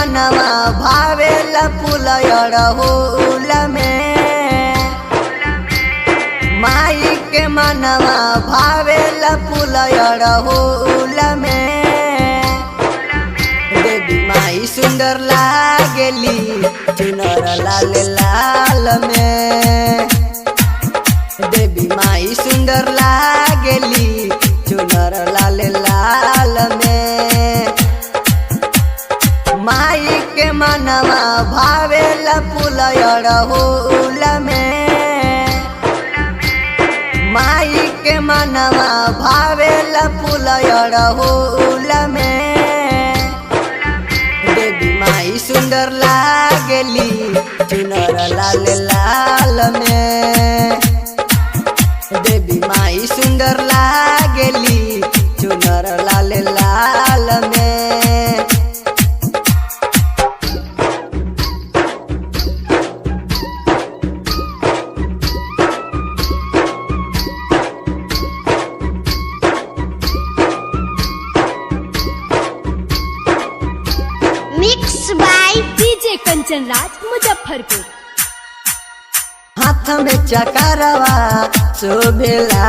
मनवा भावेला फूल अड़हुल में, माई के मनवा भावेला फूल अड़हुल में। देवी माई सुंदर लागेली चुनर लाल लाल में, देवी माई सुंदर लागेली चुनर लाल लाल में। माई के मनवा भावेला फूल अड़हुल में, माई के मनवा भावेला फूल अड़हुल में। देवी माई सुंदर लागेली चुनर लाल लाल में, देवी माई सुंदर लागेली चुनर लाल लाल में। Mix by DJ Kanchan Raj Muzaffarpur. हाथ में चकरवा शोभेला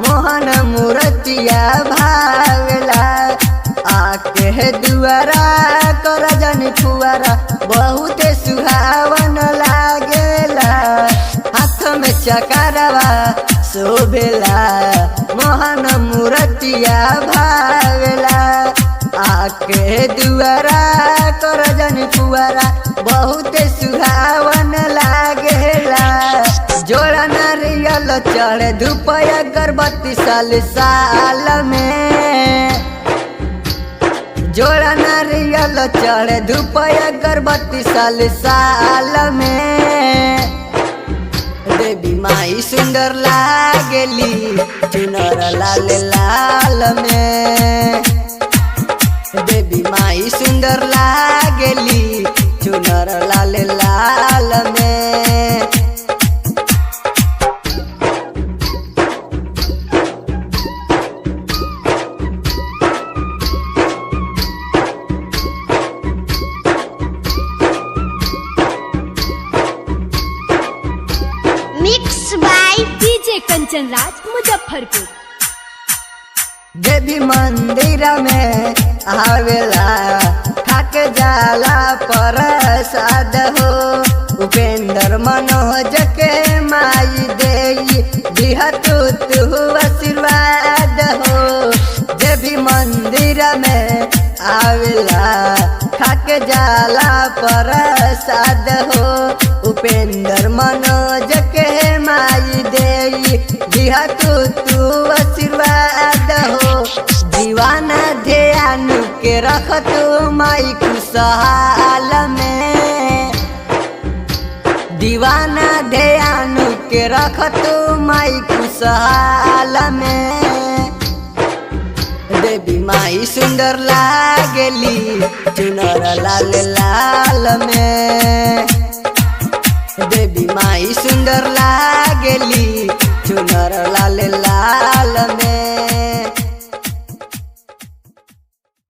मोहन मूर्तिया भावेला, आके दुआरा कर जन फुआरा बहुत सुहावन लागेला। हाथ में चकरवा शोभेला मोहन मूर्तिया भावेला, आके दुआरा कर जन फुआरा बहुत सुहावन लागेला। जोड़ा नारियल चढ़ धूप अगरबत्ती साल साल में, जोड़ा नारियल चढ़ धूप अगरबत्ती साल साल में। देवी माई सुंदर लागेली चुनर लाल लाल में, देवी माई सुंदर लागेली चुनर लाल लाल में। Mix by DJ Kanchan Raj Muzaffarpur. देवी मंदिर में आवेला खाके जाला प्रसाद हो, उपेंद्र मनोज के माई देई दिहतु तू आशीर्वाद हो। देवी मंदिर में आवेला खाके जाला प्रसाद हो, उपेंद्र मनोज के माई देई दिहतु तू आशीर्वाद हो। दीवाना ध्यान के रख तू माई खुशहाल में, दीवाना ध्यान के रख तू माई खुशहाल में। देवी माई सुंदर लागेली चुनर लाल लाल में, देवी माई सुंदर लागेली